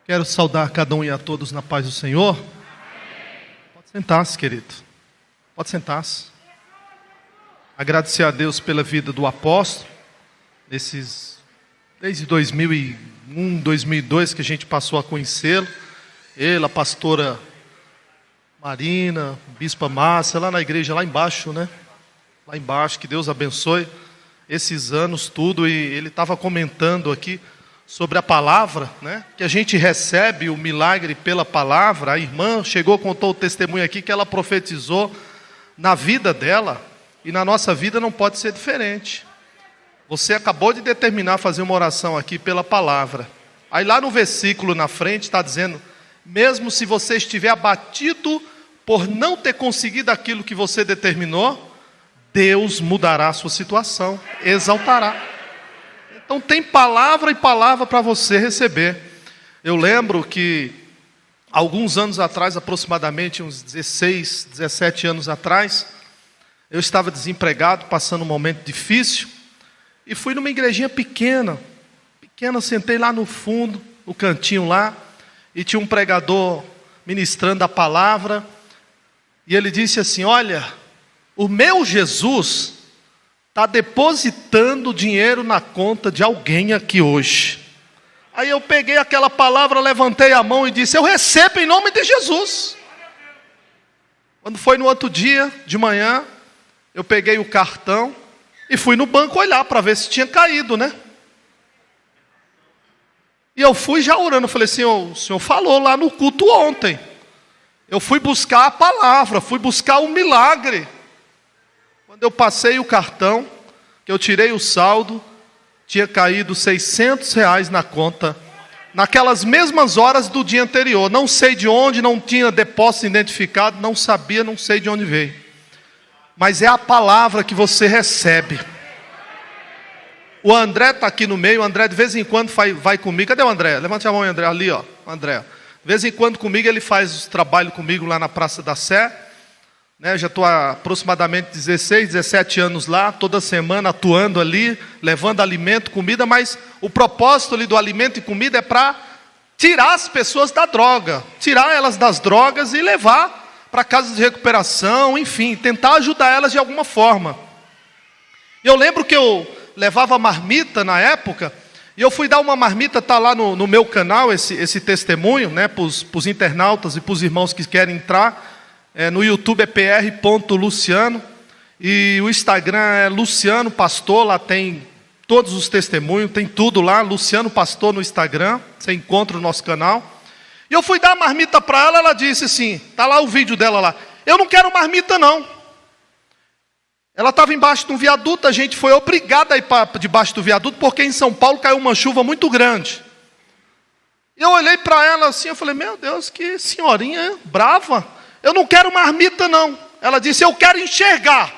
Quero saudar cada um e a todos na paz do Senhor. Pode sentar-se, querido. Pode sentar-se. Agradecer a Deus pela vida do apóstolo. Desde 2001, 2002 que a gente passou a conhecê-lo. Ele, a pastora Marina, a bispa Márcia, lá na igreja, lá embaixo, né? Lá embaixo, que Deus abençoe esses anos, tudo. E ele estava comentando aqui sobre a palavra, né? Que a gente recebe o milagre pela palavra. A irmã chegou, contou o testemunho aqui que ela profetizou na vida dela. E na nossa vida não pode ser diferente. Você acabou de determinar fazer uma oração aqui pela palavra. Aí lá no versículo na frente está dizendo: mesmo se você estiver abatido por não ter conseguido aquilo que você determinou, Deus mudará a sua situação, exaltará. Então tem palavra e palavra para você receber. Eu lembro que alguns anos atrás, aproximadamente uns 16, 17 anos atrás, eu estava desempregado, passando um momento difícil, e fui numa igrejinha pequena, sentei lá no fundo, no cantinho lá, e tinha um pregador ministrando a palavra, e ele disse assim: olha, o meu Jesus está depositando dinheiro na conta de alguém aqui hoje. Aí eu peguei aquela palavra, levantei a mão e disse: eu recebo em nome de Jesus. Quando foi no outro dia, de manhã, eu peguei o cartão e fui no banco olhar para ver se tinha caído, né? E eu fui já orando, falei assim: o senhor falou lá no culto ontem. Eu fui buscar a palavra, fui buscar o milagre. Quando eu passei o cartão, que eu tirei o saldo, tinha caído R$600 na conta, naquelas mesmas horas do dia anterior. Não sei de onde, não tinha depósito identificado, não sabia, não sei de onde veio. Mas é a palavra que você recebe. O André está aqui no meio. O André de vez em quando vai comigo. Cadê o André? Levante a mão, André. Ali, ó, André. De vez em quando comigo ele faz trabalho comigo lá na Praça da Sé. Né, já estou há aproximadamente 16, 17 anos lá, toda semana atuando ali, levando alimento, comida, mas o propósito ali do alimento e comida é para tirar as pessoas da droga, tirar elas das drogas e levar para casas de recuperação, enfim, tentar ajudar elas de alguma forma. Eu lembro que eu levava marmita na época, e eu fui dar uma marmita, está lá no meu canal esse testemunho, né, para os internautas e para os irmãos que querem entrar. No YouTube é pr.luciano, e o Instagram é Luciano Pastor, lá tem todos os testemunhos, tem tudo lá, Luciano Pastor no Instagram, você encontra o nosso canal. E eu fui dar a marmita para ela, ela disse assim, está lá o vídeo dela lá: eu não quero marmita não. Ela estava embaixo de um viaduto, a gente foi obrigado a ir para debaixo do viaduto, porque em São Paulo caiu uma chuva muito grande. E eu olhei para ela assim, eu falei: meu Deus, que senhorinha brava. Eu não quero marmita não. Ela disse: eu quero enxergar.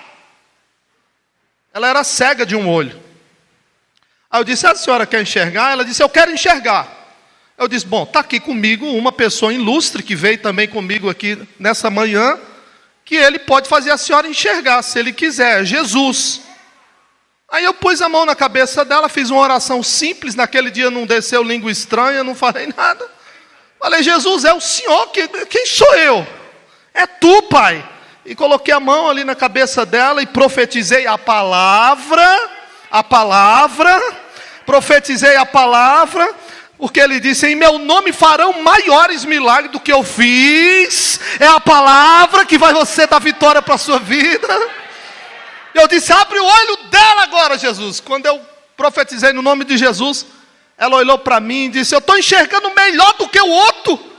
Ela era cega de um olho. Aí eu disse: a senhora quer enxergar? Ela disse: eu quero enxergar. Eu disse: bom, está aqui comigo uma pessoa ilustre que veio também comigo aqui nessa manhã, que ele pode fazer a senhora enxergar, se ele quiser, Jesus. Aí eu pus a mão na cabeça dela, fiz uma oração simples. Naquele dia não desceu língua estranha, não falei nada. Falei: Jesus, é o senhor, quem sou eu? É tu, Pai. E coloquei a mão ali na cabeça dela e profetizei a palavra, profetizei a palavra, porque ele disse: em meu nome farão maiores milagres do que eu fiz. É a palavra que vai você dar vitória para a sua vida. Eu disse: abre o olho dela agora, Jesus. Quando eu profetizei no nome de Jesus, ela olhou para mim e disse: eu estou enxergando melhor do que o outro.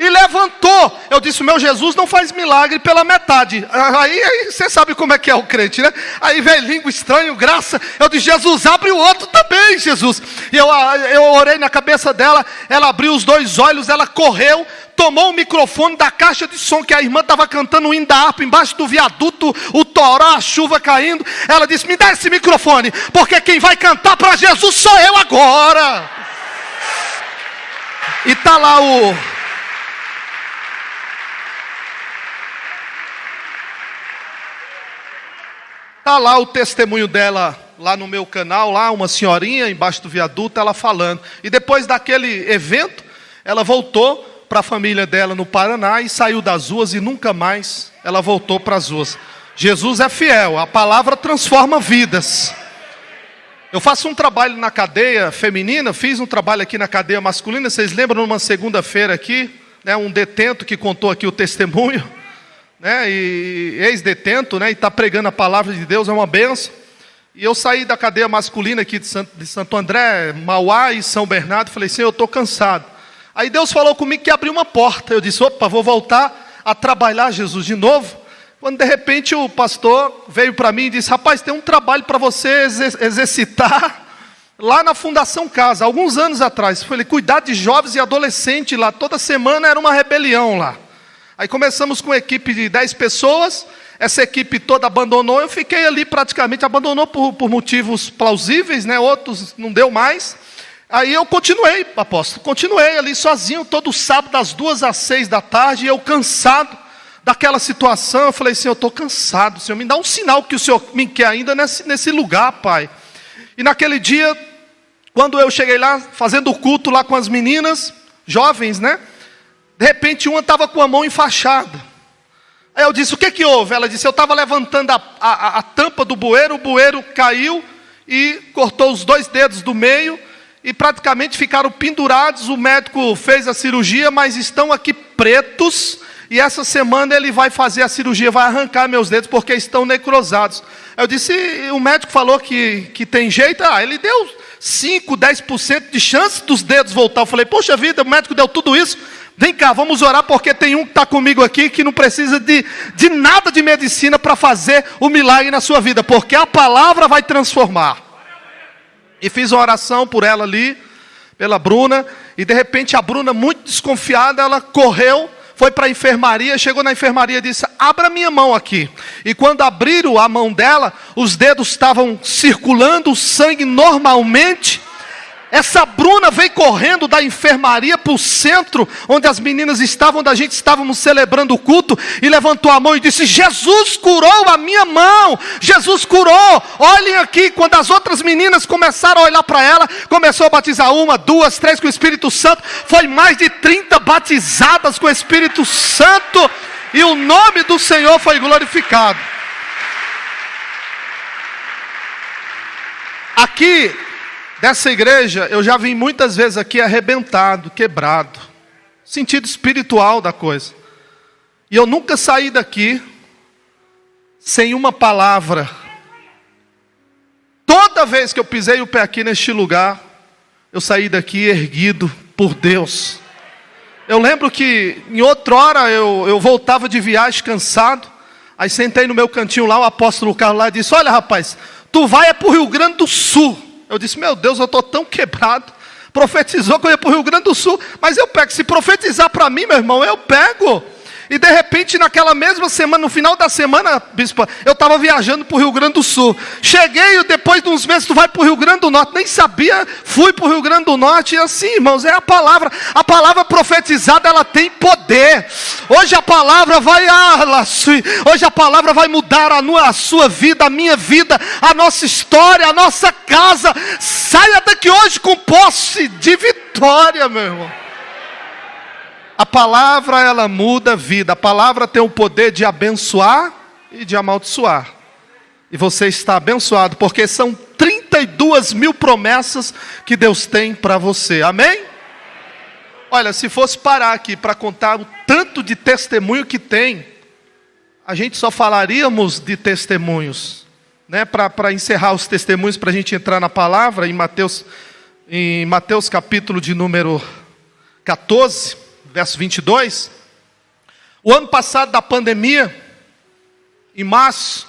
E levantou. Eu disse: o meu Jesus não faz milagre pela metade. Aí você sabe como é que é o crente, né? Aí vem língua estranha, graça. Eu disse: Jesus, abre o outro também, Jesus. E eu orei na cabeça dela. Ela abriu os dois olhos, ela correu, tomou o microfone da caixa de som que a irmã estava cantando o hino da harpa embaixo do viaduto, o toró, a chuva caindo. Ela disse: me dá esse microfone, porque quem vai cantar para Jesus sou eu agora. E tá lá o testemunho dela lá no meu canal, lá uma senhorinha embaixo do viaduto, ela falando. E depois daquele evento, ela voltou para a família dela no Paraná e saiu das ruas e nunca mais ela voltou para as ruas. Jesus é fiel, a palavra transforma vidas. Eu faço um trabalho na cadeia feminina, fiz um trabalho aqui na cadeia masculina. Vocês lembram numa segunda-feira aqui, né, um detento que contou aqui o testemunho, né, e ex-detento, né, e está pregando a palavra de Deus, é uma benção. E eu saí da cadeia masculina aqui de Santo André, Mauá e São Bernardo, falei, Senhor, eu estou cansado. Aí Deus falou comigo que abriu uma porta. Eu disse, opa, vou voltar a trabalhar, Jesus, de novo. Quando de repente o pastor veio para mim e disse, rapaz, tem um trabalho para você exercitar lá na Fundação Casa, alguns anos atrás. Eu falei, cuidar de jovens e adolescentes lá, toda semana era uma rebelião lá. Aí começamos com uma equipe de 10 pessoas, essa equipe toda abandonou, eu fiquei ali praticamente, abandonou por motivos plausíveis, né? Outros não deu mais. Aí eu continuei, apóstolo, continuei ali sozinho, todo sábado das 2 às 6 da tarde, eu cansado daquela situação. Eu falei, Senhor, eu estou cansado, Senhor, me dá um sinal que o Senhor me quer ainda nesse lugar, Pai. E naquele dia, quando eu cheguei lá, fazendo o culto lá com as meninas, jovens, né? De repente uma estava com a mão enfaixada. Aí eu disse, o que houve? Ela disse, eu estava levantando a tampa do bueiro, o bueiro caiu e cortou os 2 dedos do meio, e praticamente ficaram pendurados. O médico fez a cirurgia, mas estão aqui pretos, e essa semana ele vai fazer a cirurgia, vai arrancar meus dedos, porque estão necrosados. Eu disse, o médico falou que tem jeito. Ele deu 5, 10% de chance dos dedos voltar. Eu falei, poxa vida, o médico deu tudo isso. Vem cá, vamos orar, porque tem um que está comigo aqui, que não precisa de nada de medicina para fazer o milagre na sua vida, porque a palavra vai transformar. E fiz uma oração por ela ali, pela Bruna, e de repente a Bruna, muito desconfiada, ela correu, foi para a enfermaria, chegou na enfermaria e disse, abra minha mão aqui. E quando abriram a mão dela, os dedos estavam circulando, o sangue normalmente. Essa Bruna veio correndo da enfermaria para o centro, onde as meninas estavam, onde a gente estávamos celebrando o culto, e levantou a mão e disse, Jesus curou a minha mão, Jesus curou, olhem aqui. Quando as outras meninas começaram a olhar para ela, começou a batizar 1, 2, 3 com o Espírito Santo, foi mais de 30 batizadas com o Espírito Santo, e o nome do Senhor foi glorificado. Aqui, dessa igreja, eu já vim muitas vezes aqui arrebentado, quebrado, sentido espiritual da coisa, e eu nunca saí daqui sem uma palavra. Toda vez que eu pisei o pé aqui neste lugar, eu saí daqui erguido por Deus. Eu lembro que em outra hora eu voltava de viagem cansado, aí sentei no meu cantinho lá, o apóstolo Carlos lá disse, olha rapaz, tu vai para o Rio Grande do Sul. Eu disse, meu Deus, eu estou tão quebrado. Profetizou que eu ia para o Rio Grande do Sul, mas eu pego. Se profetizar para mim, meu irmão, eu pego. E de repente, naquela mesma semana, no final da semana, bispo, eu estava viajando para o Rio Grande do Sul. Cheguei, depois de uns meses, tu vai para o Rio Grande do Norte. Nem sabia, fui para o Rio Grande do Norte. E assim, irmãos, é a palavra profetizada, ela tem poder. Hoje a palavra vai, hoje a palavra vai mudar a sua vida, a minha vida, a nossa história, a nossa casa. Saia daqui hoje com posse de vitória, meu irmão. A palavra, ela muda a vida. A palavra tem o poder de abençoar e de amaldiçoar. E você está abençoado, porque são 32 mil promessas que Deus tem para você. Amém? Olha, se fosse parar aqui para contar o tanto de testemunho que tem, a gente só falaríamos de testemunhos, né? Para encerrar os testemunhos, para a gente entrar na palavra, em Mateus capítulo de número 14, verso 22. O ano passado da pandemia, em março,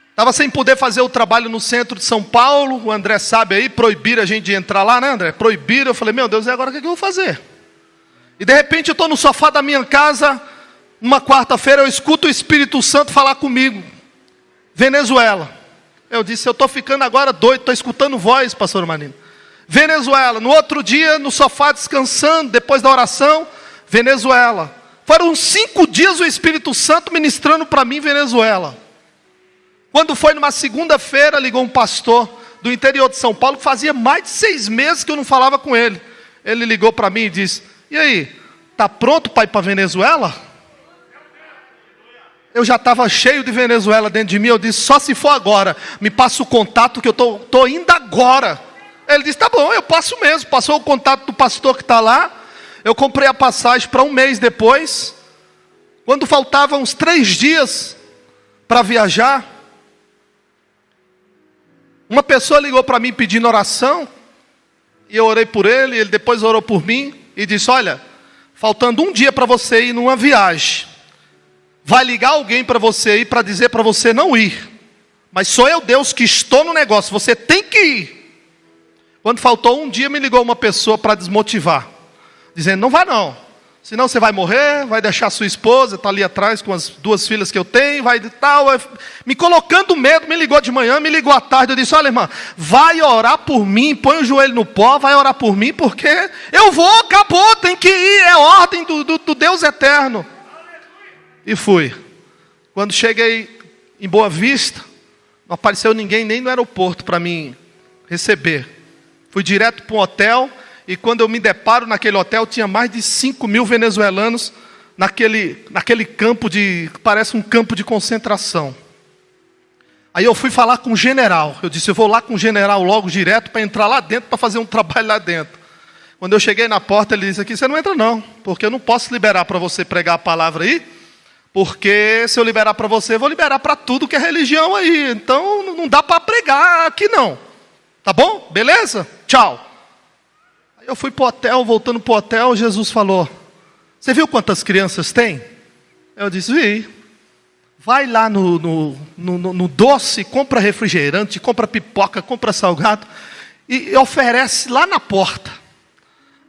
estava sem poder fazer o trabalho no centro de São Paulo. O André sabe aí, proibiram a gente de entrar lá, né, André? Proibiram. Eu falei, meu Deus, e agora o que eu vou fazer? E de repente eu estou no sofá da minha casa, uma quarta-feira, eu escuto o Espírito Santo falar comigo. Venezuela. Eu disse, eu estou ficando agora doido, estou escutando voz, pastor Manino. Venezuela. No outro dia, no sofá descansando, depois da oração, Venezuela. Foram 5 dias o Espírito Santo ministrando para mim Venezuela. Quando foi numa segunda-feira, ligou um pastor do interior de São Paulo, que fazia mais de 6 meses que eu não falava com ele. Ele ligou para mim e disse: e aí, está pronto para ir para a Venezuela? Eu já estava cheio de Venezuela dentro de mim. Eu disse: só se for agora, me passa o contato que eu estou indo agora. Ele disse: tá bom, eu passo mesmo. Passou o contato do pastor que está lá. Eu comprei a passagem para um mês depois. Quando faltavam uns 3 dias para viajar, uma pessoa ligou para mim pedindo oração. E eu orei por ele, ele depois orou por mim. E disse: olha, faltando um dia para você ir numa viagem, vai ligar alguém para você ir para dizer para você não ir. Mas sou eu, Deus, que estou no negócio, você tem que ir. Quando faltou um dia, me ligou uma pessoa para desmotivar, dizendo: não vai não, senão você vai morrer, vai deixar sua esposa, está ali atrás com as 2 filhas que eu tenho, vai tal, me colocando medo. Me ligou de manhã, me ligou à tarde. Eu disse: olha, irmã, vai orar por mim, põe o joelho no pó, vai orar por mim, porque eu vou, acabou, tem que ir, é ordem do Deus eterno. E fui. Quando cheguei em Boa Vista, não apareceu ninguém nem no aeroporto para me receber. Fui direto para um hotel, e quando eu me deparo naquele hotel, tinha mais de 5.000 venezuelanos naquele campo que parece um campo de concentração. Aí eu fui falar com o general. Eu disse: eu vou lá com o general logo direto para entrar lá dentro, para fazer um trabalho lá dentro. Quando eu cheguei na porta, ele disse: aqui você não entra não, porque eu não posso liberar para você pregar a palavra aí, porque se eu liberar para você, eu vou liberar para tudo que é religião aí. Então não dá para pregar aqui não. Tá bom? Beleza? Tchau. Aí eu fui para o hotel, voltando para o hotel, Jesus falou: você viu quantas crianças tem? Eu disse: vi. Vai lá no doce, compra refrigerante, compra pipoca, compra salgado e oferece lá na porta.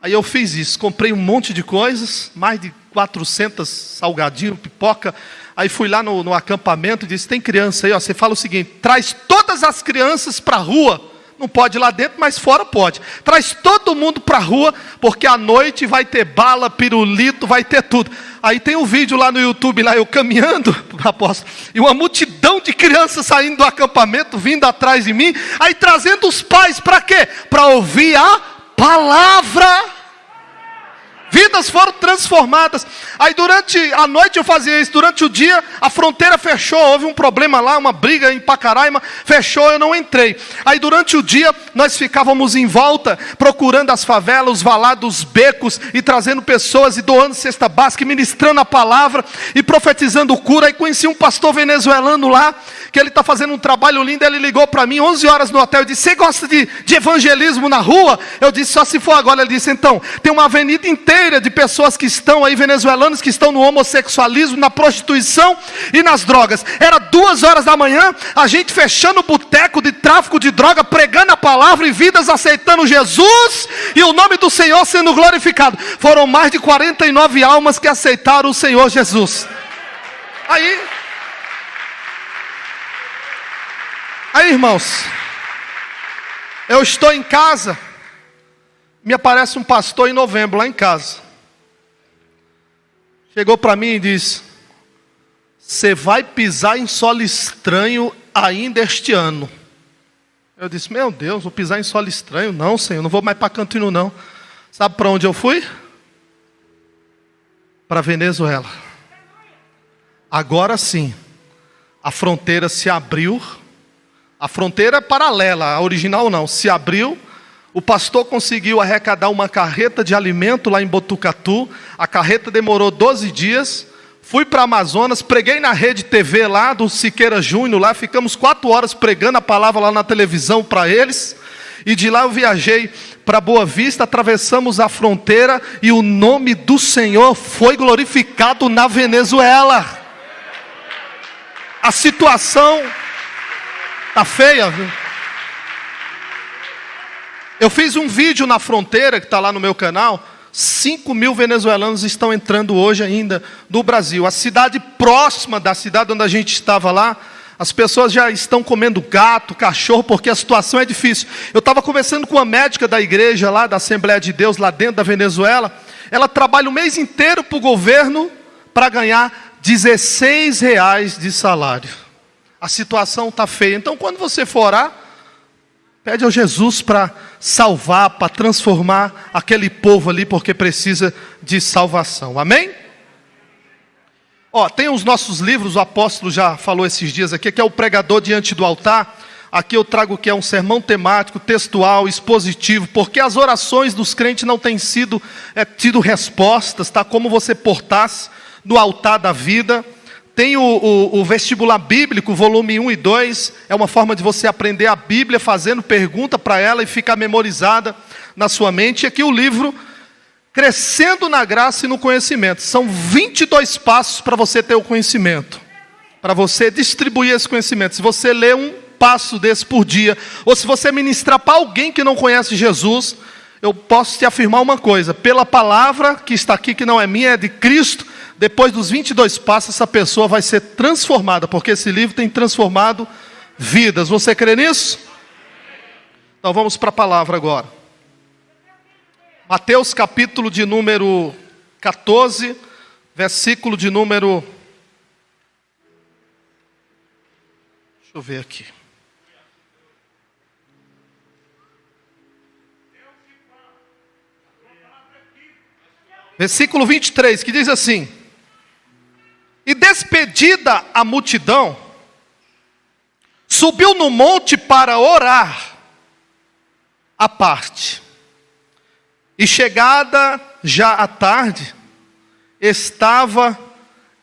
Aí eu fiz isso, comprei um monte de coisas, mais de 400 salgadinhos, pipoca. Aí fui lá no acampamento e disse: tem criança aí, ó, você fala o seguinte: traz todas as crianças para a rua. Não pode ir lá dentro, mas fora pode. Traz todo mundo para a rua, porque à noite vai ter bala, pirulito, vai ter tudo. Aí tem um vídeo lá no YouTube, lá eu caminhando, apóstolo, e uma multidão de crianças saindo do acampamento, vindo atrás de mim, aí trazendo os pais para quê? Para ouvir a palavra. Vidas foram transformadas. Aí durante a noite eu fazia isso, durante o dia a fronteira fechou, houve um problema lá, uma briga em Pacaraima, fechou, eu não entrei. Aí durante o dia nós ficávamos em volta, procurando as favelas, os valados, os becos, e trazendo pessoas, e doando cesta básica, e ministrando a palavra, e profetizando cura. Aí conheci um pastor venezuelano lá, que ele está fazendo um trabalho lindo. Ele ligou para mim 11 horas no hotel, e disse: você gosta de evangelismo na rua? Eu disse: só se for agora. Ele disse: então, tem uma avenida inteira de pessoas que estão aí, venezuelanos, que estão no homossexualismo, na prostituição e nas drogas. Era 2 horas da manhã, a gente fechando o boteco de tráfico de droga, pregando a palavra e vidas aceitando Jesus, e o nome do Senhor sendo glorificado. Foram mais de 49 almas que aceitaram o Senhor Jesus. Aí, irmãos, eu estou em casa, me aparece um pastor em novembro lá em casa. Chegou para mim e disse: você vai pisar em solo estranho ainda este ano. Eu disse: meu Deus, vou pisar em solo estranho? Não, Senhor, não vou mais para Cantino não. Sabe para onde eu fui? Para Venezuela. Agora sim, a fronteira se abriu. A fronteira paralela, a original não, se abriu. O pastor conseguiu arrecadar uma carreta de alimento lá em Botucatu. A carreta demorou 12 dias. Fui para Amazonas, preguei na rede TV lá do Siqueira Júnior lá. Ficamos 4 horas pregando a palavra lá na televisão para eles. E de lá eu viajei para Boa Vista, atravessamos a fronteira e o nome do Senhor foi glorificado na Venezuela. A situação está feia, viu? Eu fiz um vídeo na fronteira, que está lá no meu canal. 5.000 venezuelanos estão entrando hoje ainda no Brasil. A cidade próxima da cidade onde a gente estava lá, as pessoas já estão comendo gato, cachorro, porque a situação é difícil. Eu estava conversando com uma médica da igreja lá, da Assembleia de Deus, lá dentro da Venezuela. Ela trabalha o mês inteiro para o governo para ganhar R$16 de salário. A situação está feia. Então, quando você for orar, Pede ao Jesus para salvar, para transformar aquele povo ali, porque precisa de salvação. Amém? Tem os nossos livros, o apóstolo já falou esses dias aqui, que é o pregador diante do altar. Aqui eu trago que é um sermão temático, textual, expositivo, porque as orações dos crentes não têm tido respostas, tá? Como você portasse no altar da vida. Tem o vestibular bíblico, volume 1 e 2, é uma forma de você aprender a Bíblia, fazendo pergunta para ela e ficar memorizada na sua mente. E aqui o livro, Crescendo na Graça e no Conhecimento. São 22 passos para você ter o conhecimento, para você distribuir esse conhecimento. Se você ler um passo desse por dia, ou se você ministrar para alguém que não conhece Jesus, eu posso te afirmar uma coisa: pela palavra que está aqui, que não é minha, é de Cristo, depois dos 22 passos, essa pessoa vai ser transformada, porque esse livro tem transformado vidas. Você crê nisso? Então vamos para a palavra agora. Mateus capítulo de número 14, versículo de número... Deixa eu ver aqui. Versículo 23, que diz assim: E despedida a multidão, subiu no monte para orar à parte. E chegada já a tarde, estava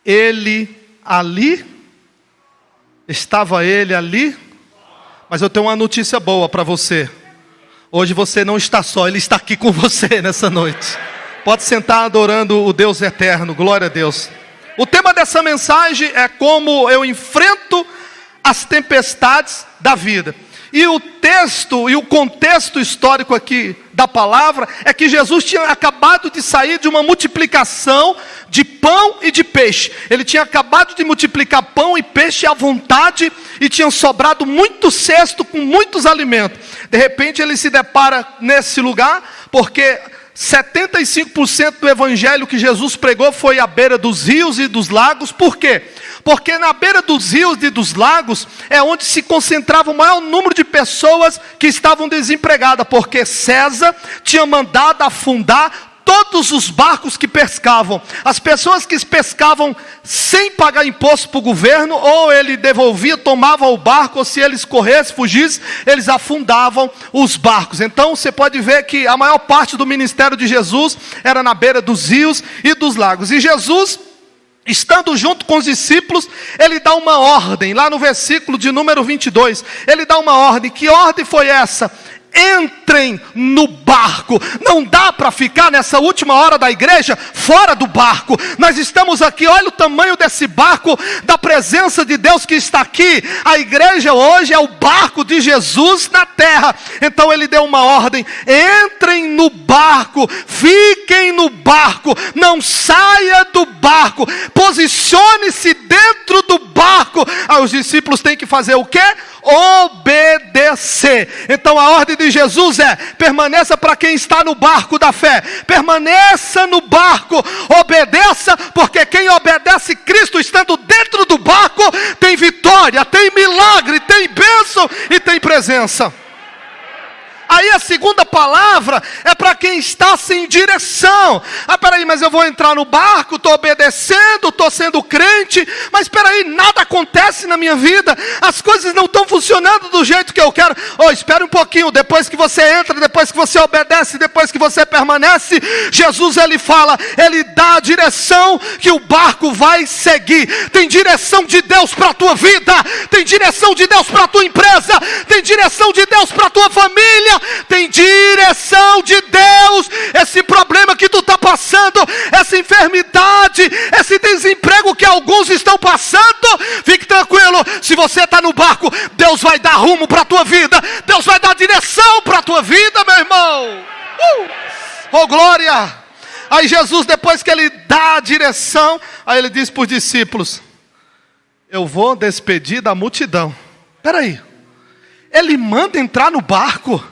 ele ali. Estava ele ali. Mas eu tenho uma notícia boa para você. Hoje você não está só, ele está aqui com você nessa noite. Pode sentar adorando o Deus eterno, glória a Deus. O tema dessa mensagem é como eu enfrento as tempestades da vida. E o texto e o contexto histórico aqui da palavra é que Jesus tinha acabado de sair de uma multiplicação de pão e de peixe. Ele tinha acabado de multiplicar pão e peixe à vontade e tinha sobrado muito cesto com muitos alimentos. De repente ele se depara nesse lugar, porque 75% do evangelho que Jesus pregou foi à beira dos rios e dos lagos. Por quê? Porque na beira dos rios e dos lagos é onde se concentrava o maior número de pessoas que estavam desempregadas, porque César tinha mandado afundar todos os barcos que pescavam. As pessoas que pescavam sem pagar imposto para o governo, ou ele devolvia, tomava o barco, ou se eles corressem, fugissem, eles afundavam os barcos. Então você pode ver que a maior parte do ministério de Jesus era na beira dos rios e dos lagos. E Jesus, estando junto com os discípulos, ele dá uma ordem, lá no versículo de número 22, ele dá uma ordem. Que ordem foi essa? Entrem no barco. Não dá para ficar nessa última hora da igreja fora do barco. Nós estamos aqui, olha o tamanho desse barco, da presença de Deus que está aqui. A igreja hoje é o barco de Jesus na terra. Então ele deu uma ordem: entrem no barco, fiquem no barco, não saia do barco, posicione-se dentro do barco. Os discípulos têm que fazer o quê? Obedecer. Então a ordem de Jesus é: permaneça para quem está no barco da fé, permaneça no barco, obedeça, porque quem obedece Cristo estando dentro do barco tem vitória, tem milagre, tem bênção e tem presença. Aí a segunda palavra é para quem está sem direção. Peraí, mas eu vou entrar no barco, estou obedecendo, estou sendo crente, mas peraí, nada acontece na minha vida, as coisas não estão funcionando do jeito que eu quero. Espere um pouquinho, depois que você entra, depois que você obedece, depois que você permanece, Jesus ele fala, ele dá a direção que o barco vai seguir. Tem direção de Deus para a tua vida, tem direção de Deus para a tua empresa, tem direção de Deus para a tua família, tem direção de Deus. Esse problema que tu está passando, essa enfermidade, esse desemprego que alguns estão passando, fique tranquilo, se você está no barco, Deus vai dar rumo para a tua vida, Deus vai dar direção para a tua vida, meu irmão. Oh glória! Aí Jesus, depois que ele dá a direção, aí ele diz para os discípulos: eu vou despedir da multidão. Peraí, ele manda entrar no barco,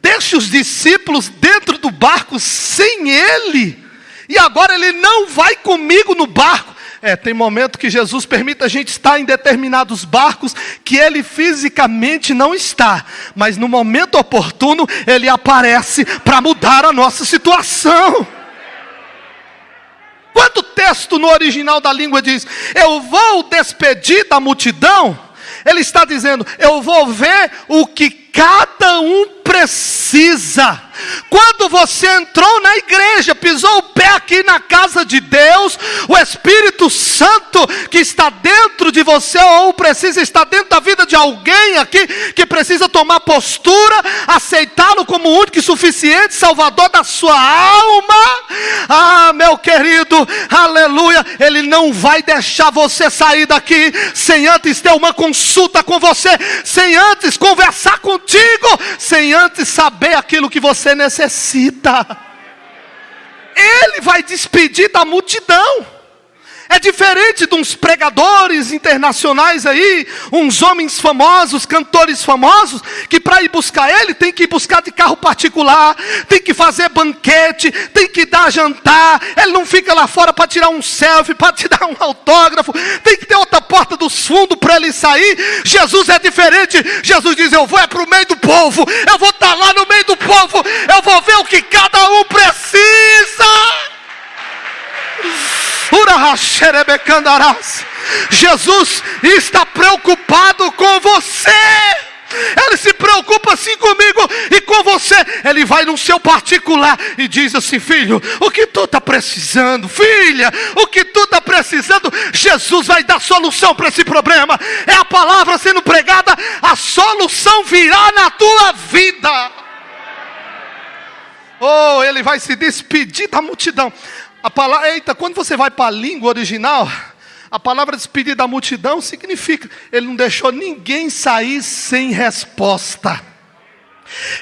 deixa os discípulos dentro do barco sem ele, e agora ele não vai comigo no barco. Tem momento que Jesus permite a gente estar em determinados barcos que Ele fisicamente não está. Mas no momento oportuno, Ele aparece para mudar a nossa situação. Quando o texto no original da língua diz, eu vou despedir da multidão, Ele está dizendo, eu vou ver o que cada um precisa. Quando você entrou na igreja, pisou o pé aqui na casa de Deus, o Espírito Santo que está dentro de você, ou precisa estar dentro da vida de alguém aqui, que precisa tomar postura, aceitá-lo como único e suficiente Salvador da sua alma. Meu querido, aleluia, Ele não vai deixar você sair daqui sem antes ter uma consulta com você, sem antes conversar contigo, sem antes saber aquilo que você necessita. Ele vai despedir da multidão. É diferente de uns pregadores internacionais aí, uns homens famosos, cantores famosos, que para ir buscar Ele, tem que ir buscar de carro particular, tem que fazer banquete, tem que dar jantar. Ele não fica lá fora para tirar um selfie, para tirar um autógrafo, tem que ter outra porta dos fundos para ele sair. Jesus é diferente. Jesus diz, eu vou para o meio do povo, eu vou estar lá no meio do povo, eu vou ver o que cada um precisa. Jesus está preocupado com você. Ele se preocupa assim comigo e com você. Ele vai no seu particular e diz assim, filho, o que tu está precisando? Filha, o que tu está precisando? Jesus vai dar solução para esse problema. É a palavra sendo pregada, a solução virá na tua vida. Ele vai se despedir da multidão. Quando você vai para a língua original, a palavra despedir da multidão significa, Ele não deixou ninguém sair sem resposta.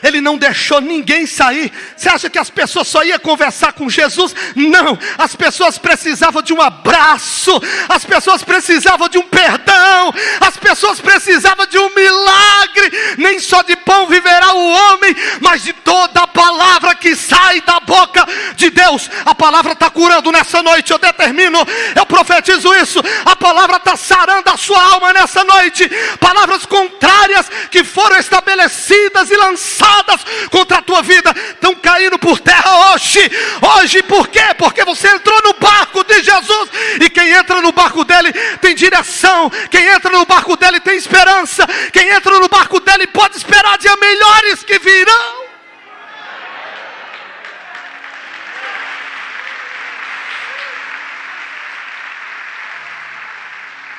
Ele não deixou ninguém sair. Você acha que as pessoas só iam conversar com Jesus? Não, as pessoas precisavam de um abraço, as pessoas precisavam de um perdão, as pessoas precisavam de um milagre. Nem só de pão viverá o homem, mas de toda a palavra que sai da boca de Deus. A palavra está curando nessa noite, eu determino, eu profetizo isso. A palavra está sarando a sua alma nessa noite. Palavras contrárias que foram estabelecidas e lançadas contra a tua vida estão caindo por terra hoje. Por quê? Porque você entrou no barco de Jesus, e quem entra no barco dele tem direção, quem entra no barco dele tem esperança, quem entra no barco dele pode esperar dias melhores que virão.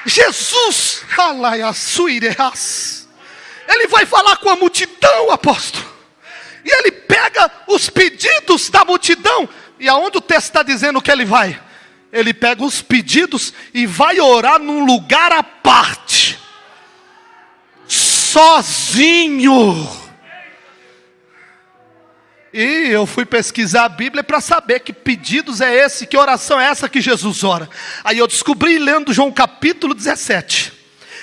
Jesus, Ele vai falar com a multidão, apóstolo. E Ele pega os pedidos da multidão. E aonde o texto está dizendo que Ele vai? Ele pega os pedidos e vai orar num lugar à parte. Sozinho. E eu fui pesquisar a Bíblia para saber que pedidos é esse, que oração é essa que Jesus ora. Aí eu descobri lendo João capítulo 17.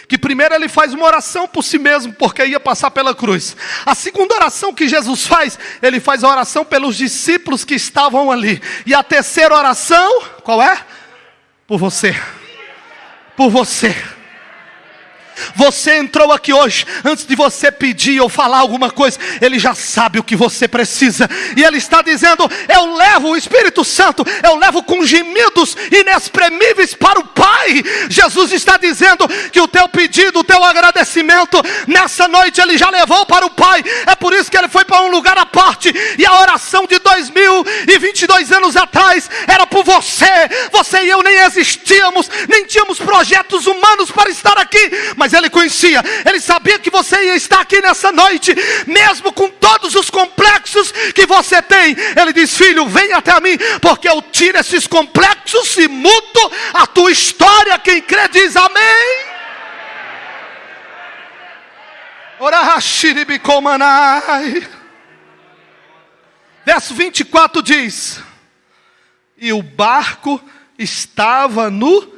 Que primeiro Ele faz uma oração por si mesmo, porque ia passar pela cruz. A segunda oração que Jesus faz, Ele faz a oração pelos discípulos que estavam ali. E a terceira oração, qual é? Por você. Por você. Você entrou aqui hoje, antes de você pedir ou falar alguma coisa, Ele já sabe o que você precisa. E Ele está dizendo, eu levo o Espírito Santo, eu levo com gemidos inexprimíveis para o Pai. Jesus está dizendo que o teu pedido, o teu agradecimento, nessa noite Ele já levou para o Pai. É por isso que Ele foi para um lugar à parte. E a oração de 2022 anos atrás era por você. Você e eu nem existíamos, nem tínhamos projetos humanos para estar aqui, mas Ele conhecia, Ele sabia que você ia estar aqui nessa noite, mesmo com todos os complexos que você tem. Ele diz, filho, vem até mim, porque eu tiro esses complexos e mudo a tua história. Quem crê diz amém. Verso 24 diz, e o barco estava no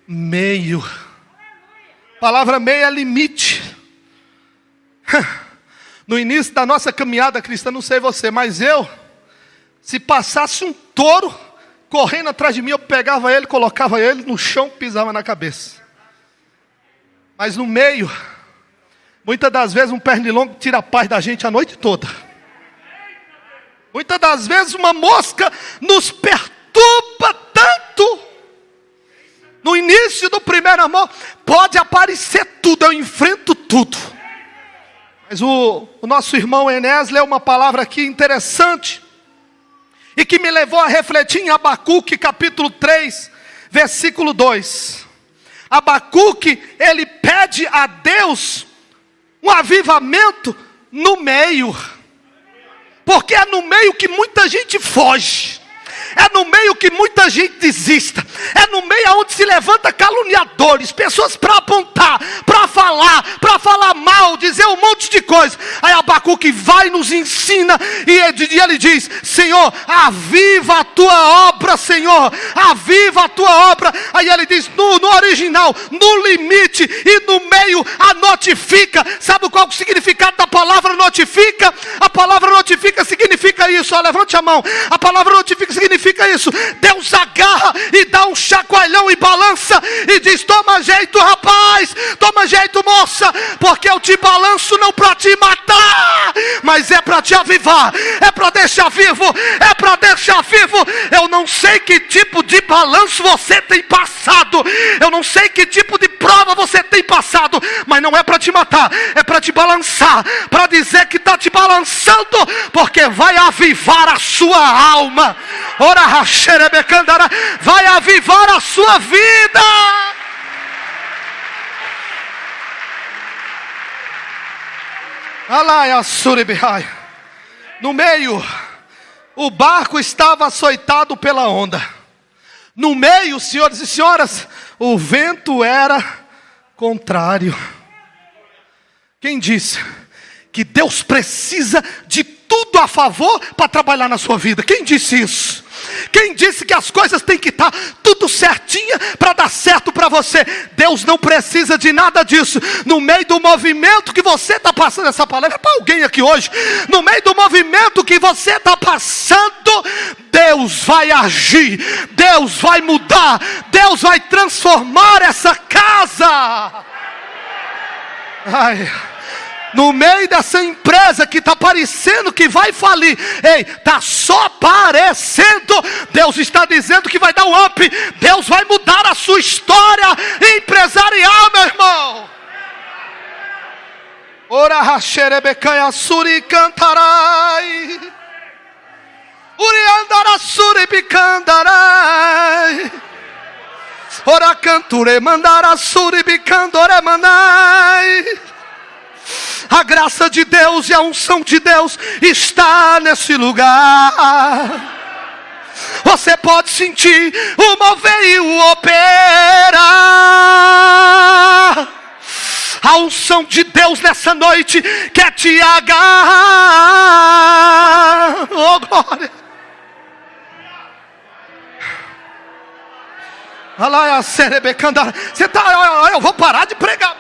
meio. A palavra meio é limite. No início da nossa caminhada cristã, não sei você, mas se passasse um touro correndo atrás de mim, eu pegava ele, colocava ele no chão, pisava na cabeça. Mas no meio, muitas das vezes um pernilongo tira a paz da gente a noite toda. Muitas das vezes uma mosca nos perturba tanto. No início do primeiro amor, pode aparecer tudo, eu enfrento tudo. Mas o nosso irmão Enéas leu uma palavra aqui interessante, e que me levou a refletir em Abacuque capítulo 3, versículo 2. Abacuque, ele pede a Deus um avivamento no meio. Porque é no meio que muita gente foge. É no meio que muita gente desista. É no meio onde se levanta caluniadores, pessoas para apontar, para falar mal, dizer um monte de coisa. Aí Abacuque vai e nos ensina, e ele diz: Senhor, aviva a tua obra, Senhor, aviva a tua obra. Aí ele diz no original, no limite e no meio, a notifica. Sabe qual é o significado da palavra notifica? A palavra notifica significa isso, ó, levante a mão. A palavra notifica significa isso. Deus agarra e dá um chacoalhão e balança e diz: toma jeito, rapaz, toma jeito, moça, porque eu te balanço não para te matar, mas é para te avivar, é para deixar vivo, é para deixar vivo. Eu não sei que tipo de balanço você tem passado, eu não sei que tipo de prova você tem passado, mas não é para te matar, é para te balançar, para dizer que está te balançando, porque vai avivar a sua alma. Ora, vai avivar a sua vida. No meio, o barco estava açoitado pela onda. No meio, senhores e senhoras, o vento era contrário. Quem disse que Deus precisa de tudo a favor para trabalhar na sua vida? Quem disse isso? Quem disse que as coisas têm que estar tudo certinha para dar certo para você? Deus não precisa de nada disso. No meio do movimento que você está passando, essa palavra é para alguém aqui hoje. No meio do movimento que você está passando, Deus vai agir, Deus vai mudar, Deus vai transformar essa casa. Ai, no meio dessa empresa que está parecendo que vai falir, ei, está só parecendo, Deus está dizendo que vai dar um up, Deus vai mudar a sua história empresarial, meu irmão. Ora raxerebecaia suri cantarai, uri andara suri bicandarai, ora canture mandara suri bicandore manai. A graça de Deus e a unção de Deus está nesse lugar. Você pode sentir o mover e o operar. A unção de Deus nessa noite quer te agarrar. Oh, glória. Você tá, eu vou parar de pregar.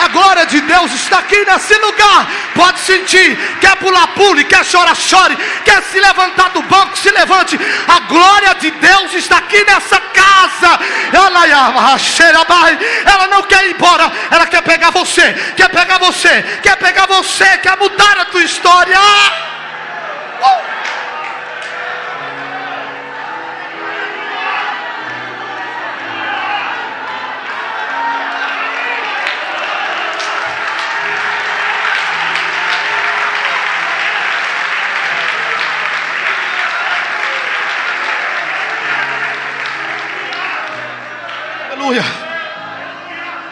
A glória de Deus está aqui nesse lugar. Pode sentir. Quer pular, pule. Quer chorar, chore. Quer se levantar do banco, se levante. A glória de Deus está aqui nessa casa. Ela não quer ir embora. Ela quer pegar você. Quer pegar você. Quer pegar você. Quer mudar a tua história.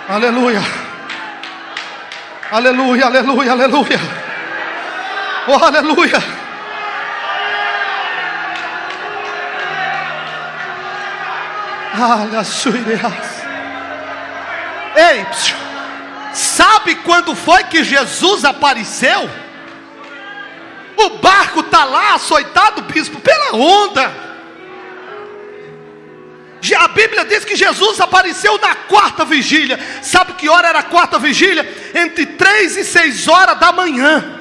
Aleluia. Aleluia, aleluia, aleluia. Oh, aleluia. Ei, sabe quando foi que Jesus apareceu? O barco está lá açoitado, bispo, pela onda. A Bíblia diz que Jesus apareceu na quarta vigília. Sabe que hora era a quarta vigília? Entre 3 e 6 horas da manhã.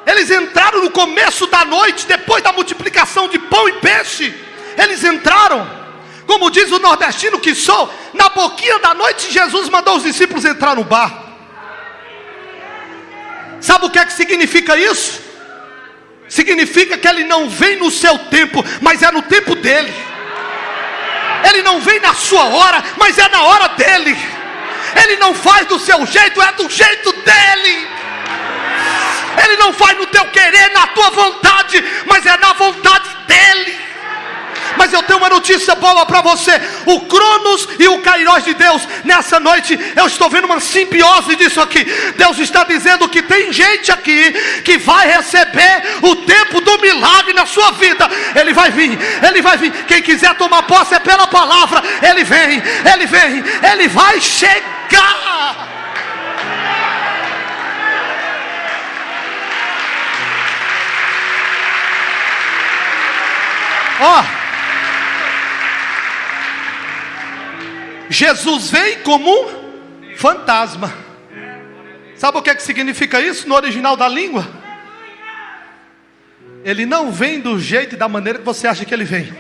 Eles entraram no começo da noite, depois da multiplicação de pão e peixe. Eles entraram, como diz o nordestino que sou, na boquinha da noite. Jesus mandou os discípulos entrar no bar. Sabe o que é que significa isso? Significa que Ele não vem no seu tempo, mas é no tempo dEle. Ele não vem na sua hora, mas é na hora dEle. Ele não faz do seu jeito, é do jeito dEle. Ele não faz no teu querer, na tua vontade, mas é na vontade dEle. Mas eu tenho uma notícia boa para você. O Cronos e o Kairos de Deus, nessa noite, eu estou vendo uma simbiose disso aqui. Deus está dizendo que tem gente aqui que vai receber o tempo do milagre na sua vida. Ele vai vir, ele vai vir. Quem quiser tomar posse é pela palavra. Ele vem, ele vem, ele vai chegar. Ó, Jesus vem como um fantasma. Sabe o que é que significa isso no original da língua? Ele não vem do jeito e da maneira que você acha que ele vem.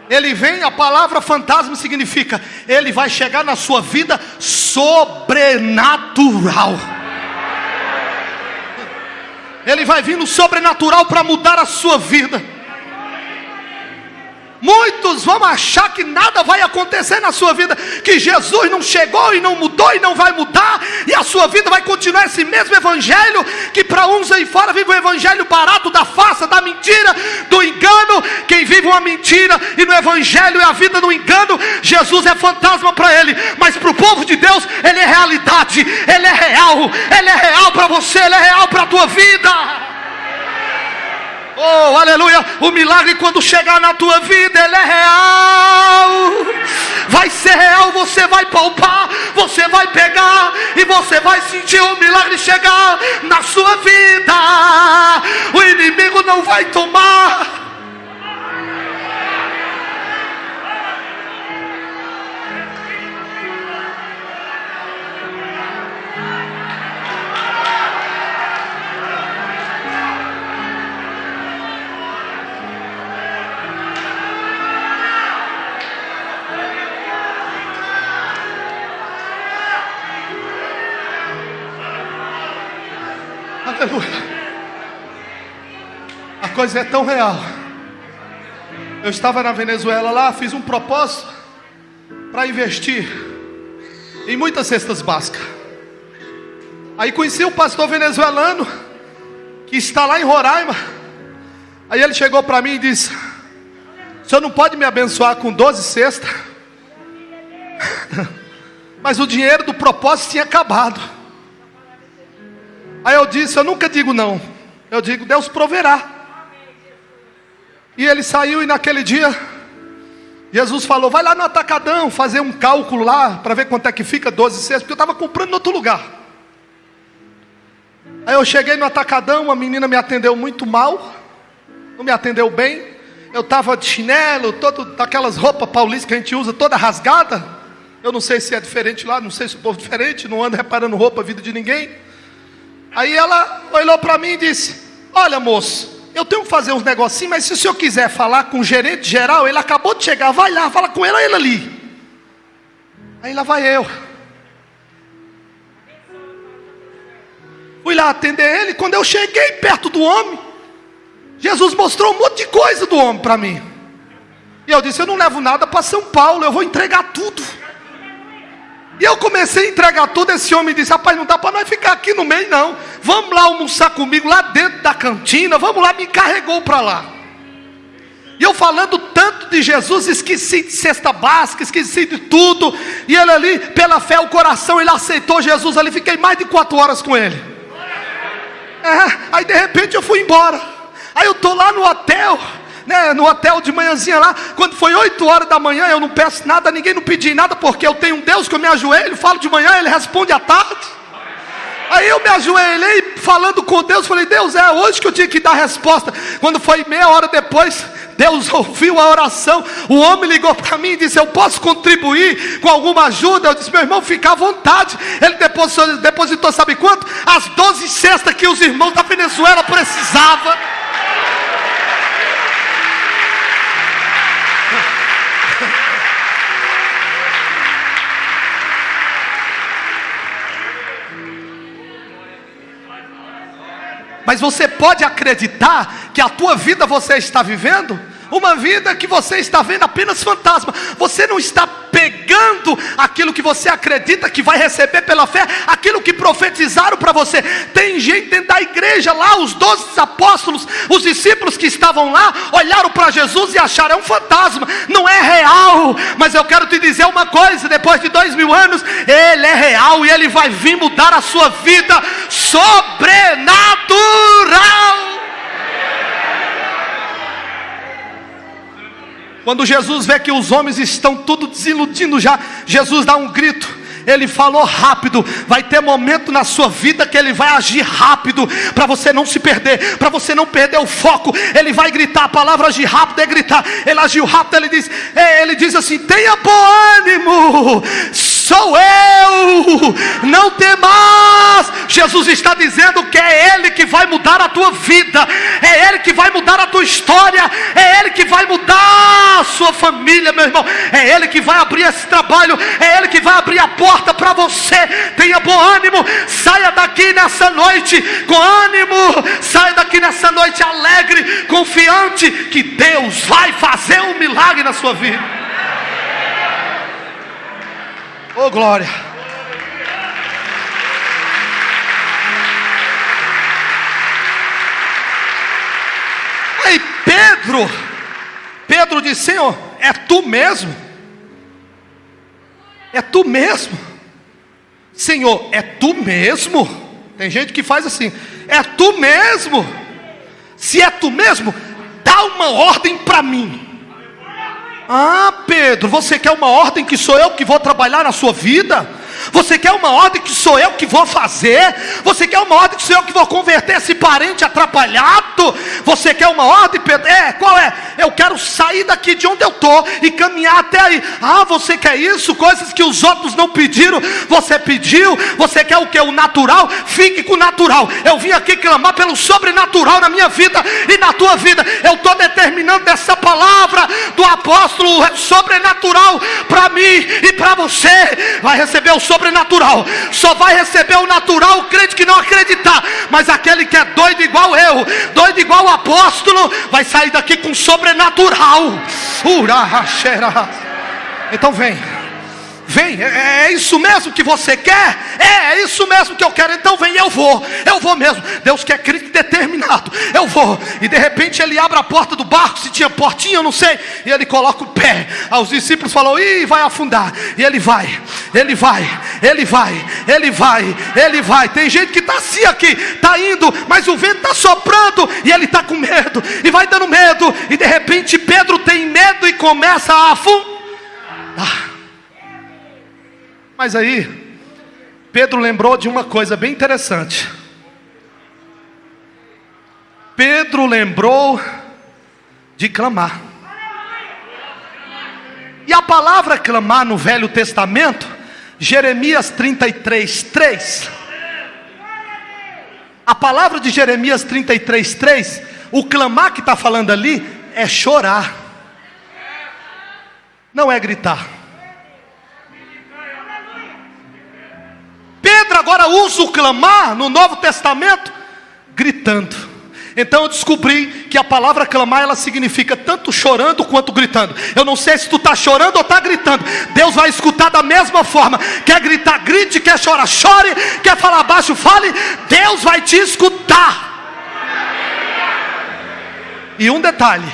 Ele vem, a palavra fantasma significa, ele vai chegar na sua vida sobrenatural. Ele vai vir no sobrenatural para mudar a sua vida. Muitos vão achar que nada vai acontecer na sua vida, que Jesus não chegou e não mudou e não vai mudar, e a sua vida vai continuar esse mesmo evangelho, que para uns aí fora vive o evangelho barato da farsa, da mentira, do engano. Quem vive uma mentira e no evangelho é a vida no engano. Jesus é fantasma para ele, mas para o povo de Deus ele é realidade, ele é real para você, ele é real para a tua vida. Oh, aleluia. O milagre, quando chegar na tua vida, ele é real. Vai ser real, você vai palpar, você vai pegar e você vai sentir o milagre chegar na sua vida. O inimigo não vai tomar. Aleluia. A coisa é tão real. Eu estava na Venezuela lá, fiz um propósito para investir em muitas cestas básicas. Aí conheci o pastor venezuelano que está lá em Roraima. Aí ele chegou para mim e disse: o senhor não pode me abençoar com 12 cestas? Mas o dinheiro do propósito tinha acabado. Aí eu disse: eu nunca digo não. Eu digo: Deus proverá. E ele saiu, e naquele dia Jesus falou: vai lá no Atacadão fazer um cálculo lá para ver quanto é que fica 12 cestas, porque eu estava comprando em outro lugar. Aí eu cheguei no Atacadão, a menina me atendeu muito mal, não me atendeu bem. Eu estava de chinelo, todo daquelas roupas paulistas que a gente usa, toda rasgada. Eu não sei se é diferente lá, não sei se o povo é diferente, não ando reparando roupa, vida de ninguém. Aí ela olhou para mim e disse: olha, moço, eu tenho que fazer uns negocinhos, mas se o senhor quiser falar com o gerente geral, ele acabou de chegar, vai lá, fala com ele, olha ele ali. Aí lá vai eu. Fui lá atender ele. Quando eu cheguei perto do homem, Jesus mostrou um monte de coisa do homem para mim. E eu disse: eu não levo nada para São Paulo, eu vou entregar tudo. E eu comecei a entregar tudo. Esse homem disse: rapaz, não dá para nós ficar aqui no meio não, vamos lá almoçar comigo lá dentro da cantina, vamos lá. Me encarregou para lá. E eu falando tanto de Jesus, esqueci de cesta básica, esqueci de tudo. E ele ali, pela fé, o coração, ele aceitou Jesus ali. Fiquei mais de 4 horas com ele. Aí de repente eu fui embora. Aí eu estou lá no hotel, né, no hotel de manhãzinha lá. Quando foi 8 horas da manhã, eu não peço nada, ninguém não pedi nada, porque eu tenho um Deus que eu me ajoelho, falo de manhã, ele responde à tarde. Aí eu me ajoelhei falando com Deus, falei: Deus, é hoje que eu tinha que dar a resposta. Quando foi meia hora depois, Deus ouviu a oração. O homem ligou para mim e disse: eu posso contribuir com alguma ajuda? Eu disse: meu irmão, fica à vontade. Ele depositou sabe quanto? As 12 cestas que os irmãos da Venezuela precisavam. Mas você pode acreditar que a tua vida você está vivendo uma vida que você está vendo apenas fantasma. Você não está pegando aquilo que você acredita que vai receber pela fé, aquilo que profetizaram para você. Tem gente dentro da igreja lá, os 12 apóstolos, os discípulos que estavam lá, olharam para Jesus e acharam: é um fantasma, não é real. Mas eu quero te dizer uma coisa: depois de 2000 anos, Ele é real e Ele vai vir mudar a sua vida sobrenatural. Quando Jesus vê que os homens estão tudo desiludindo já, Jesus dá um grito. Ele falou rápido. Vai ter momento na sua vida que Ele vai agir rápido, para você não se perder, para você não perder o foco. Ele vai gritar. A palavra agir rápido é gritar. Ele agiu rápido. Ele diz assim: tenha bom ânimo, sou eu, não temas. Jesus está dizendo que é Ele que vai mudar a tua vida, é Ele que vai mudar a tua história, é Ele que vai mudar a sua família, meu irmão. É Ele que vai abrir esse trabalho, é Ele que vai abrir a porta para você. Tenha bom ânimo, saia daqui nessa noite com ânimo, saia daqui nessa noite alegre, confiante que Deus vai fazer um milagre na sua vida. Oh, glória. Aí Pedro disse: Senhor, é tu mesmo? É tu mesmo? Senhor, é tu mesmo? Tem gente que faz assim: é tu mesmo? Se é tu mesmo, dá uma ordem para mim. Ah, Pedro, você quer uma ordem que sou eu que vou trabalhar na sua vida? Você quer uma ordem que sou eu que vou fazer? Você quer uma ordem que sou eu que vou converter esse parente atrapalhado? Você quer uma ordem, Pedro? Qual é? Eu quero sair daqui de onde eu estou e caminhar até aí. Ah, você quer isso? Coisas que os outros não pediram, você pediu. Você quer o que? O natural? Fique com o natural. Eu vim aqui clamar pelo sobrenatural na minha vida e na tua vida. Eu estou determinando essa palavra do apóstolo sobrenatural para mim e para você. Vai receber o sobrenatural. Só vai receber o natural o crente que não acreditar. Mas aquele que é doido igual eu, doido igual o apóstolo, vai sair daqui com sobrenatural. Então vem. É isso mesmo que você quer? É isso mesmo que eu quero. Então vem, eu vou mesmo. Deus quer crente determinado. Eu vou. E de repente ele abre a porta do barco, se tinha portinha, eu não sei, e ele coloca o pé. Aí os discípulos falam: ih, vai afundar. E ele vai. Tem gente que está assim aqui, está indo, mas o vento está soprando e ele está com medo, e vai dando medo, e de repente Pedro tem medo e começa a afundar. Mas aí Pedro lembrou de uma coisa bem interessante. Pedro lembrou de clamar. E a palavra clamar no Velho Testamento, Jeremias 33:3. A palavra de Jeremias 33:3, o clamar que está falando ali é chorar, não é gritar. Pedro agora usa o clamar no Novo Testamento gritando. Então eu descobri que a palavra clamar, ela significa tanto chorando quanto gritando. Eu não sei se tu está chorando ou está gritando. Deus vai escutar da mesma forma. Quer gritar, grite. Quer chorar, chore. Quer falar baixo, fale. Deus vai te escutar. E um detalhe: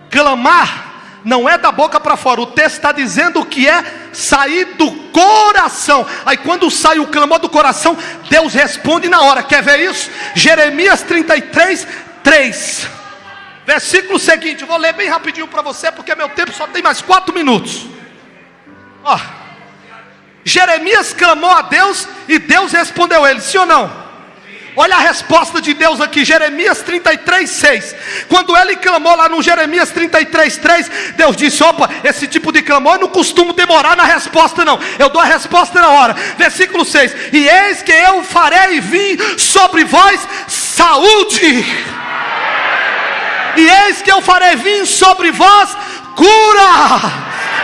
clamar não é da boca para fora. O texto está dizendo que é sair do coração. Aí quando sai o clamor do coração, Deus responde na hora. Quer ver isso? Jeremias 33:3. Versículo seguinte. Eu vou ler bem rapidinho para você, porque meu tempo só tem mais 4 minutos. Ó, Jeremias clamou a Deus e Deus respondeu a ele. Sim ou não? Olha a resposta de Deus aqui, Jeremias 33:6. Quando ele clamou lá no Jeremias 33:3, Deus disse: opa, esse tipo de clamor eu não costumo demorar na resposta não, eu dou a resposta na hora. Versículo 6: e eis que eu farei vir sobre vós saúde, e eis que eu farei vir sobre vós cura,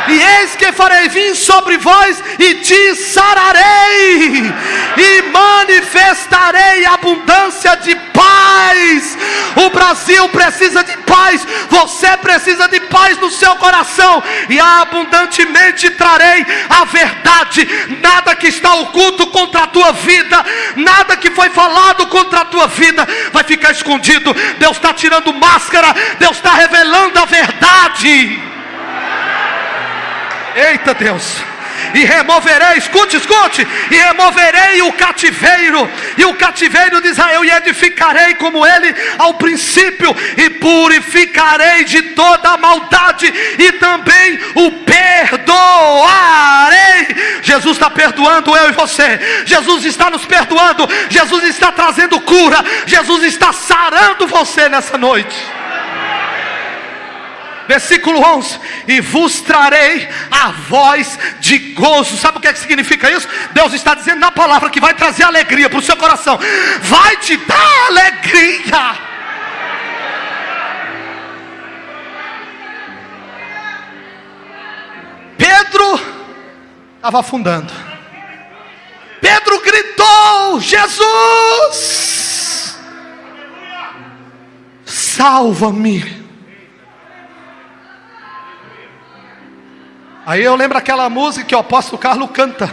e eis que farei vir sobre vós e te sararei, e manifestarei abundância de paz. O Brasil precisa de paz, você precisa de paz no seu coração, e abundantemente trarei a verdade. Nada que está oculto contra a tua vida, nada que foi falado contra a tua vida vai ficar escondido. Deus está tirando máscara, Deus está revelando a verdade. Eita Deus! E removerei, escute, e removerei o cativeiro, e o cativeiro de Israel, e edificarei como ele ao princípio, e purificarei de toda a maldade, e também o perdoarei. Jesus está perdoando eu e você, Jesus está nos perdoando, Jesus está trazendo cura, Jesus está sarando você nessa noite. Versículo 11: e vos trarei a voz de gozo. Sabe o que significa isso? Deus está dizendo na palavra que vai trazer alegria para o seu coração, vai te dar alegria. Pedro estava afundando, Pedro gritou: Jesus, salva-me. Aí eu lembro aquela música que o apóstolo Carlos canta: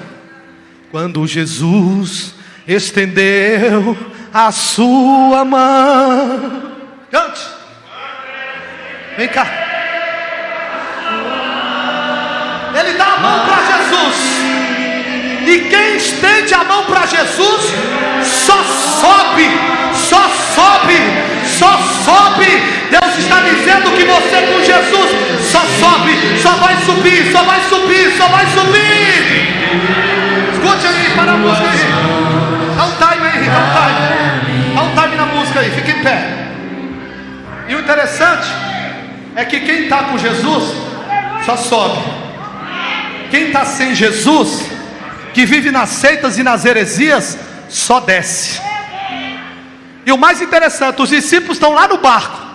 quando Jesus estendeu a sua mão. Cante. Vem cá. Ele dá a mão para Jesus, e quem estende a mão para Jesus só sobe, só sobe, só sobe. Deus está dizendo que você com Jesus só sobe, só vai subir, só vai subir, só vai subir. Escute aí, para a música aí. Dá um time aí, dá um time. Dá um time na música aí, fica em pé. E o interessante é que quem está com Jesus só sobe. Quem está sem Jesus, que vive nas seitas e nas heresias, só desce. E o mais interessante, os discípulos estão lá no barco.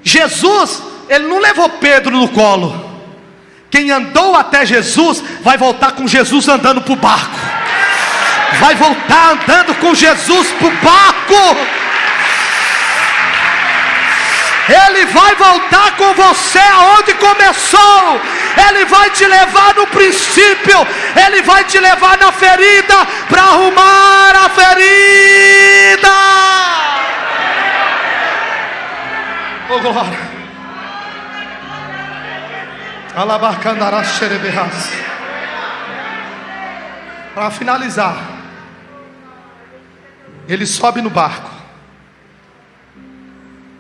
Jesus, ele não levou Pedro no colo. Quem andou até Jesus vai voltar com Jesus andando para o barco. Vai voltar andando com Jesus para o barco. Ele vai voltar com você aonde começou. Ele vai te levar no princípio. Ele vai te levar na ferida para arrumar a ferida. Oh glória. Para finalizar, ele sobe no barco.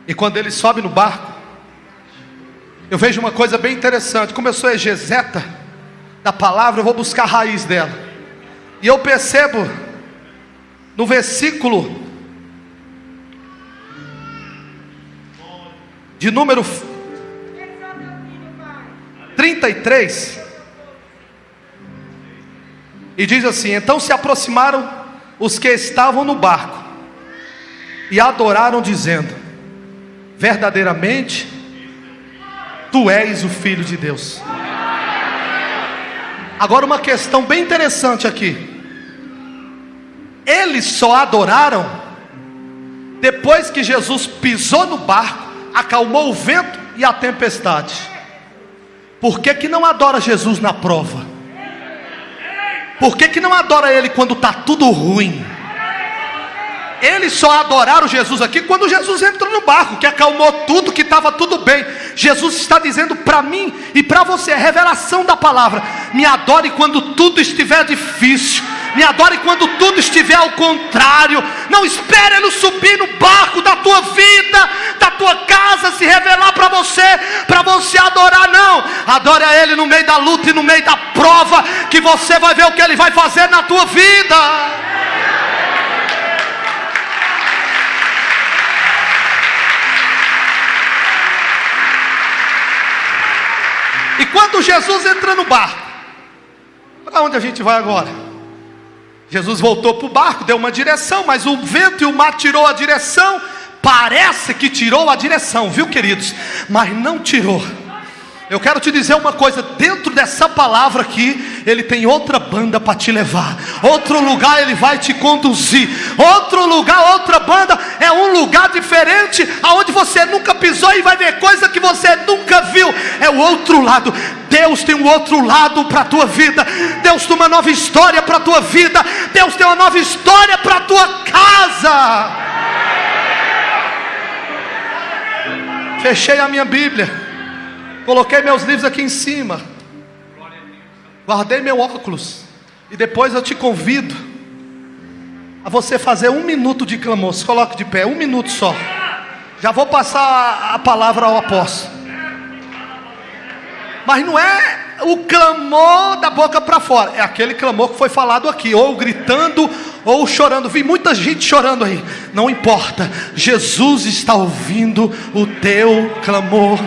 E quando ele sobe no barco, eu vejo uma coisa bem interessante. Como eu sou exegeta da palavra, eu vou buscar a raiz dela. E eu percebo no versículo de número 33, e diz assim: então se aproximaram os que estavam no barco e adoraram, dizendo: verdadeiramente tu és o Filho de Deus. Agora uma questão bem interessante aqui: eles só adoraram depois que Jesus pisou no barco, acalmou o vento e a tempestade. Por que não adora Jesus na prova? Por que não adora Ele quando está tudo ruim? Eles só adoraram Jesus aqui quando Jesus entrou no barco, que acalmou tudo, que estava tudo bem. Jesus está dizendo para mim e para você, a revelação da palavra: me adore quando tudo estiver difícil, me adore quando tudo estiver ao contrário. Não espere Ele subir no barco da tua vida, da tua casa, se revelar para você adorar. Não, adore a Ele no meio da luta e no meio da prova, que você vai ver o que Ele vai fazer na tua vida. quando Jesus entra no barco, para onde a gente vai agora? Jesus voltou para o barco, deu uma direção, mas o vento e o mar tirou a direção. Parece que tirou a direção, viu, queridos? Mas não tirou. Eu quero te dizer uma coisa, dentro dessa palavra aqui, Ele tem outra banda para te levar, outro lugar Ele vai te conduzir, outro lugar, outra banda, é um lugar diferente, aonde você nunca pisou e vai ver coisa que você nunca viu, é o outro lado. Deus tem um outro lado para a tua vida, Deus tem uma nova história para a tua vida, Deus tem uma nova história para a tua casa. Fechei a minha Bíblia, coloquei meus livros aqui em cima, guardei meu óculos, e depois eu te convido a você fazer 1 minuto de clamor. Se coloque de pé, 1 minuto só. Já vou passar a palavra ao apóstolo. Mas não é o clamor da boca para fora, é aquele clamor que foi falado aqui, ou gritando ou chorando. Vi muita gente chorando aí, não importa, Jesus está ouvindo o teu clamor.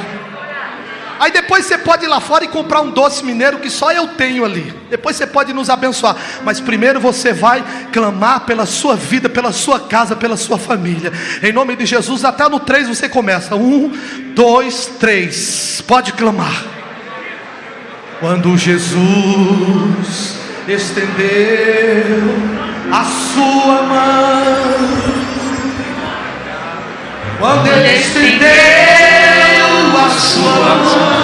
Aí depois você pode ir lá fora e comprar um doce mineiro que só eu tenho ali. Depois você pode nos abençoar. Mas primeiro você vai clamar pela sua vida, pela sua casa, pela sua família. Em nome de Jesus, até no 3 você começa. 1, 2, 3. Pode clamar. Quando Jesus estendeu a sua mão, quando Ele estendeu a sua mão,